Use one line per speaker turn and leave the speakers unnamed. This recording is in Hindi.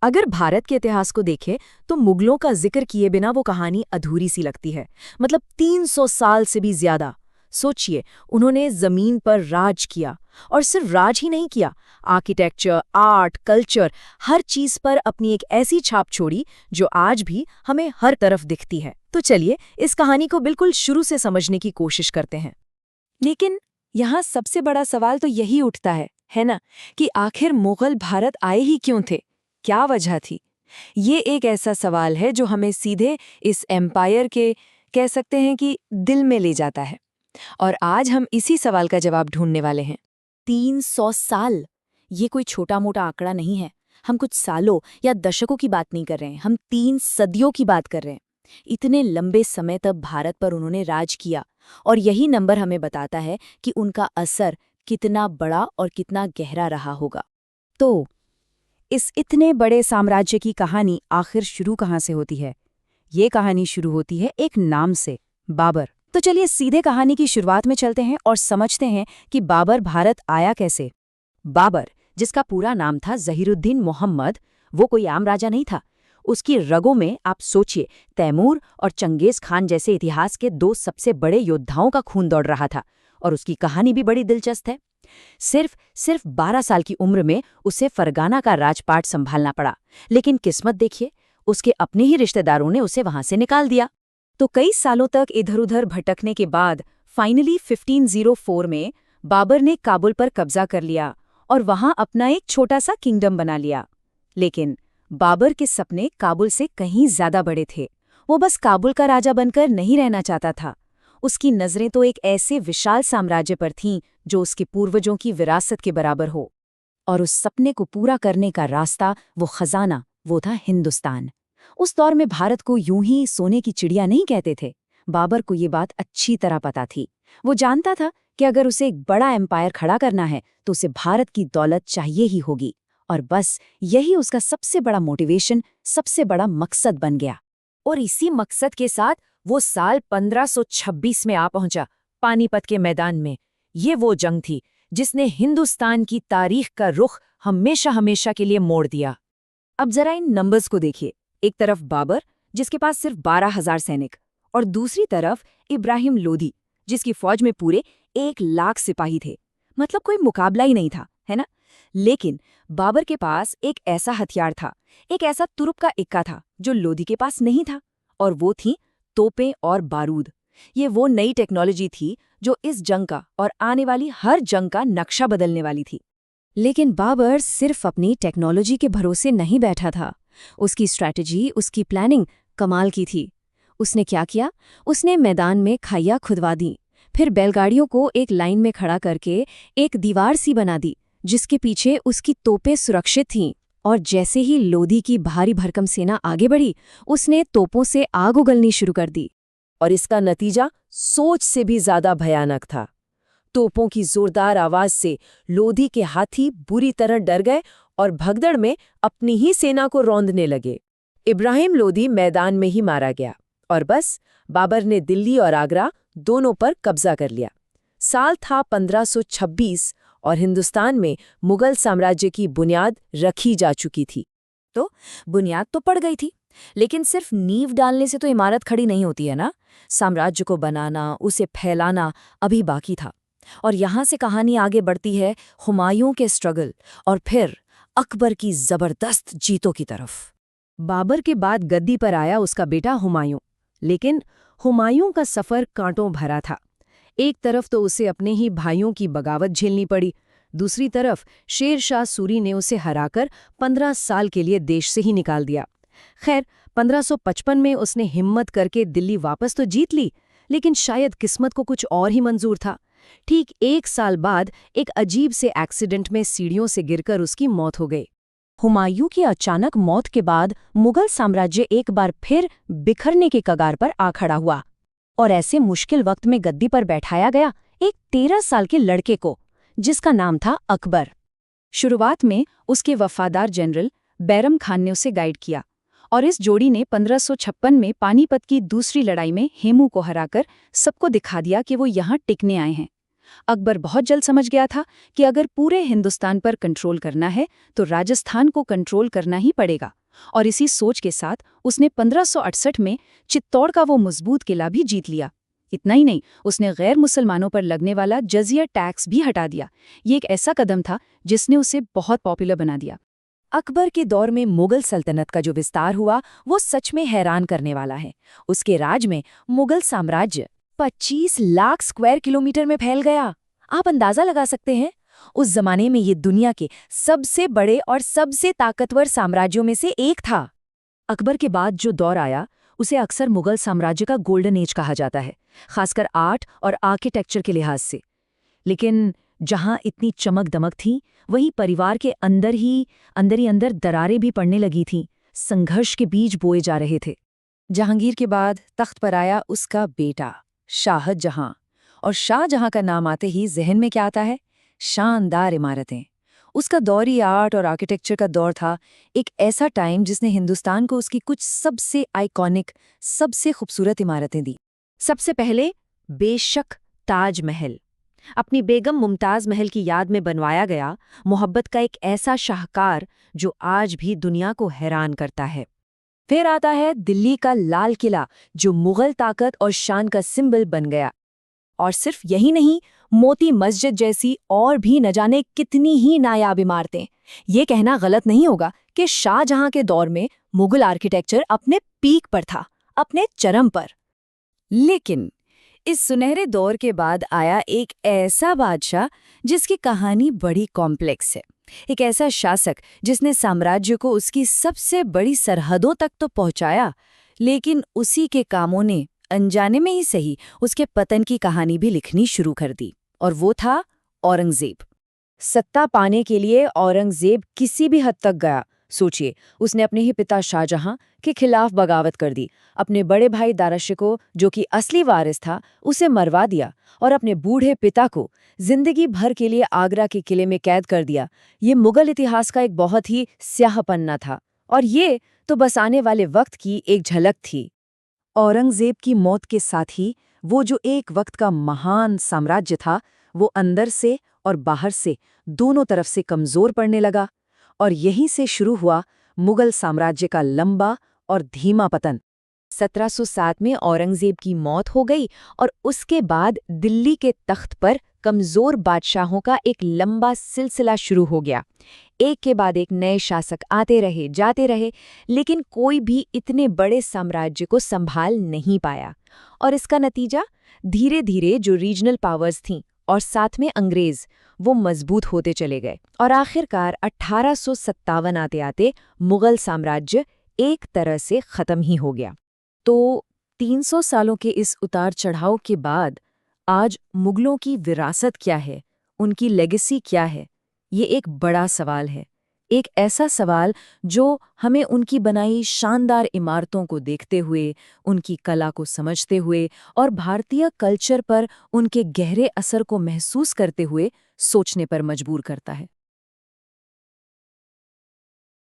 अगर भारत के इतिहास को देखें तो मुगलों का जिक्र किए बिना वो कहानी अधूरी सी लगती है। मतलब 300 साल से भी ज्यादा। सोचिए, उन्होंने जमीन पर राज किया, और सिर्फ राज ही नहीं किया, आर्किटेक्चर, आर्ट, कल्चर, हर चीज पर अपनी एक ऐसी छाप छोड़ी जो आज भी हमें हर तरफ दिखती है। तो चलिए इस कहानी को बिल्कुल शुरू से समझने की कोशिश करते हैं।
लेकिन यहाँ सबसे बड़ा सवाल तो यही उठता है ना, कि आखिर मुगल भारत आए ही क्यों थे? क्या वजह थी? ये एक ऐसा सवाल है जो हमें सीधे इस एम्पायर के, कह सकते हैं कि, दिल में ले जाता है। और आज हम इसी सवाल का जवाब ढूंढने वाले हैं।
300 साल, ये कोई छोटा मोटा आंकड़ा नहीं है। हम कुछ सालों या दशकों की बात नहीं कर रहे हैं, हम 3 सदियों की बात कर रहे हैं। इतने लंबे समय तक भारत पर उन्होंने राज किया, और यही नंबर हमें बताता है कि उनका असर कितना बड़ा और कितना गहरा रहा होगा। तो इस इतने बड़े साम्राज्य की कहानी आखिर शुरू कहाँ से होती है? ये कहानी शुरू होती है एक नाम से, बाबर। तो चलिए सीधे कहानी की शुरुआत में चलते हैं और समझते हैं कि बाबर भारत आया कैसे। बाबर, जिसका पूरा नाम था ज़हीरुद्दीन मोहम्मद, वो कोई आम राजा नहीं था। उसकी रगों में आप सोचिए, तैमूर और चंगेज खान जैसे इतिहास के 2 सबसे बड़े योद्धाओं का खून दौड़ रहा था। और उसकी कहानी भी बड़ी दिलचस्प है। सिर्फ 12 साल की उम्र में उसे फरगाना का राजपाट संभालना पड़ा। लेकिन किस्मत देखिए, उसके अपने ही रिश्तेदारों ने उसे वहां से निकाल दिया। तो कई सालों तक इधर-उधर भटकने के बाद फाइनली 1504 में बाबर ने काबुल पर कब्जा कर लिया और वहां अपना एक छोटा सा किंगडम बना लिया। लेकिन बाबर के सपने काबुल से कहीं ज्यादा बड़े थे। वो बस काबुल का राजा बनकर नहीं रहना चाहता था। उसकी नजरें तो एक ऐसे विशाल साम्राज्य पर थीं जो उसके पूर्वजों की विरासत के बराबर हो। और उस सपने को पूरा करने का रास्ता, वो खजाना, वो था हिंदुस्तान। उस दौर में भारत को यूं ही सोने की चिड़िया नहीं कहते थे। बाबर को ये बात अच्छी तरह पता थी। वो जानता था कि अगर उसे एक बड़ा एम्पायर खड़ा करना है तो उसे भारत की दौलत चाहिए ही होगी। और बस यही उसका सबसे बड़ा मोटिवेशन, सबसे बड़ा मकसद बन गया। और इसी मकसद के साथ वो साल 1526 में आ पहुंचा, पानीपत के मैदान में। ये वो जंग थी जिसने हिंदुस्तान की तारीख का रुख हमेशा हमेशा के लिए मोड़ दिया। अब जरा इन नंबर्स को देखिए। एक तरफ बाबर, जिसके पास सिर्फ 12,000 सैनिक, और दूसरी तरफ इब्राहिम लोधी, जिसकी फौज में पूरे 1,00,000 सिपाही थे। मतलब कोई मुकाबला ही नहीं था, है ना? लेकिन बाबर के पास एक ऐसा हथियार था, एक ऐसा तुरुप का इक्का था जो लोधी के पास नहीं था, और वो थी तोपें और बारूद। ये वो नई टेक्नोलॉजी थी जो इस जंग का और आने वाली हर जंग का नक्शा बदलने वाली थी। लेकिन बाबर सिर्फ अपनी टेक्नोलॉजी के भरोसे नहीं बैठा था। उसकी स्ट्रैटेजी, उसकी प्लानिंग कमाल की थी। उसने क्या किया? उसने मैदान में खाइयां खुदवा दी, फिर बैलगाड़ियों को एक लाइन में खड़ा करके एक दीवार सी बना दी जिसके पीछे उसकी तोपें सुरक्षित थीं। और जैसे ही लोधी की भारी भरकम सेना आगे बढ़ी, उसने तोपों से आग उगलनी शुरू कर दी। और इसका नतीजा सोच से भी ज्यादा भयानक था। तोपों की जोरदार आवाज से लोधी के हाथी बुरी तरह डर गए और भगदड़ में अपनी ही सेना को रौंदने लगे। इब्राहिम लोधी मैदान में ही मारा गया, और बस बाबर ने दिल्ली और आगरा दोनों पर कब्जा कर लिया। साल था 1526 और हिंदुस्तान में मुगल साम्राज्य की बुनियाद रखी जा चुकी थी। तो बुनियाद तो पड़ गई थी, लेकिन सिर्फ नींव डालने से तो इमारत खड़ी नहीं होती है ना। साम्राज्य को बनाना, उसे फैलाना अभी बाकी था। और यहाँ से कहानी आगे बढ़ती है हुमायूं के स्ट्रगल और फिर अकबर की जबरदस्त जीतों की तरफ। बाबर के बाद गद्दी पर आया उसका बेटा हुमायूं। लेकिन हुमायूं का सफर कांटों भरा था। एक तरफ तो उसे अपने ही भाइयों की बगावत झेलनी पड़ी, दूसरी तरफ शेर शाह सूरी ने उसे हराकर 15 साल के लिए देश से ही निकाल दिया। खैर, 1555 में उसने हिम्मत करके दिल्ली वापस तो जीत ली, लेकिन शायद किस्मत को कुछ और ही मंजूर था। ठीक 1 साल बाद एक अजीब से एक्सीडेंट में सीढ़ियों से गिरकर उसकी मौत हो गई। हुमायूं की अचानक मौत के बाद मुगल साम्राज्य एक बार फिर बिखरने के कगार पर आ खड़ा हुआ। और ऐसे मुश्किल वक्त में गद्दी पर बैठाया गया एक 13 साल के लड़के को, जिसका नाम था अकबर। शुरुआत में उसके वफादार जनरल बैरम खान ने उसे गाइड किया, और इस जोड़ी ने 1556 में पानीपत की दूसरी लड़ाई में हेमू को हराकर सबको दिखा दिया कि वो यहाँ टिकने आए हैं।
अकबर बहुत जल्द समझ गया था कि अगर पूरे हिंदुस्तान पर कंट्रोल करना है तो राजस्थान को कंट्रोल करना ही पड़ेगा, और इसी सोच के साथ उसने 1568 में चित्तौड़ का वो मजबूत किला भी जीत लिया। इतना ही नहीं, उसने गैर मुसलमानों पर लगने वाला जजिया टैक्स भी हटा दिया। ये एक ऐसा कदम था जिसने उसे बहुत पॉपुलर बना दिया।
अकबर के दौर में मुगल सल्तनत का जो विस्तार हुआ वो सच में हैरान करने वाला है। उसके राज में मुगल साम्राज्य 25 लाख स्क्वायर किलोमीटर में फैल गया। आप अंदाजा लगा सकते हैं, उस जमाने में ये दुनिया के सबसे बड़े और सबसे ताकतवर साम्राज्यों में से एक था।
अकबर के बाद जो दौर आया उसे अक्सर मुगल साम्राज्य का गोल्डन एज कहा जाता है, खासकर आर्ट और आर्किटेक्चर के लिहाज से। लेकिन जहां इतनी चमक दमक थी, वहीं परिवार के अंदर ही अंदर दरारें भी पड़ने लगी थीं, संघर्ष के बीज बोए जा रहे थे।
जहांगीर के बाद तख्त पर आया उसका बेटा शाहजहां, और शाहजहां का नाम आते ही जहन में क्या आता है? शानदार इमारतें। उसका दौर ही आर्ट और आर्किटेक्चर का दौर था, एक ऐसा टाइम जिसने हिंदुस्तान को उसकी कुछ सबसे आइकॉनिक, सबसे खूबसूरत इमारतें दी।
सबसे पहले बेशक ताजमहल, अपनी बेगम मुमताज महल की याद में बनवाया गया मोहब्बत का एक ऐसा शाहकार जो आज भी दुनिया को हैरान करता है। फिर आता है दिल्ली का लाल किला, जो मुगल ताकत और शान का सिंबल बन गया।
और सिर्फ यही नहीं, मोती मस्जिद जैसी और भी न जाने कितनी ही नायाब इमारतें। ये कहना गलत नहीं होगा कि शाहजहां के दौर में मुगल आर्किटेक्चर अपने पीक पर था, अपने चरम पर। लेकिन इस सुनहरे दौर के बाद आया एक ऐसा बादशाह जिसकी कहानी बड़ी कॉम्प्लेक्स है। एक ऐसा शासक जिसने साम्राज्य को उसकी सबसे बड़ी सरहदों तक तो पहुंचाया, लेकिन उसी के कामों ने अनजाने में ही सही उसके पतन की कहानी भी लिखनी शुरू कर दी। और वो था औरंगजेब। सत्ता पाने के लिए औरंगजेब किसी भी हद तक गया। सोचिए, उसने अपने ही पिता शाहजहां के खिलाफ बगावत कर दी, अपने बड़े भाई दाराशिको जो कि असली वारिस था उसे मरवा दिया, और अपने बूढ़े पिता को जिंदगी भर के लिए आगरा के किले में कैद कर दिया। ये मुगल इतिहास का एक बहुत ही स्याह पन्ना था, और ये तो बस आने वाले वक्त की एक झलक थी।
औरंगजेब की मौत के साथ ही वो जो एक वक्त का महान साम्राज्य था, वो अंदर से और बाहर से दोनों तरफ से कमजोर पड़ने लगा, और यहीं से शुरू हुआ मुगल साम्राज्य का लंबा और धीमा पतन।
1707 में औरंगजेब की मौत हो गई, और उसके बाद दिल्ली के तख्त पर कमजोर बादशाहों का एक लंबा सिलसिला शुरू हो गया। एक के बाद एक नए शासक आते रहे, जाते रहे, लेकिन कोई भी इतने बड़े साम्राज्य को संभाल नहीं पाया। और इसका नतीजा, धीरे धीरे जो रीजनल पावर्स थीं और साथ में अंग्रेज, वो मजबूत होते चले गए, और आखिरकार 1857 आते आते मुगल साम्राज्य एक तरह से खत्म ही हो गया। तो 300 सालों के इस उतार चढ़ाव के बाद आज मुगलों की विरासत क्या है, उनकी लेगेसी क्या है? ये एक बड़ा सवाल है। एक ऐसा सवाल जो हमें उनकी बनाई शानदार इमारतों को देखते हुए, उनकी कला को समझते हुए और भारतीय कल्चर पर उनके गहरे असर को महसूस करते हुए सोचने पर मजबूर करता है।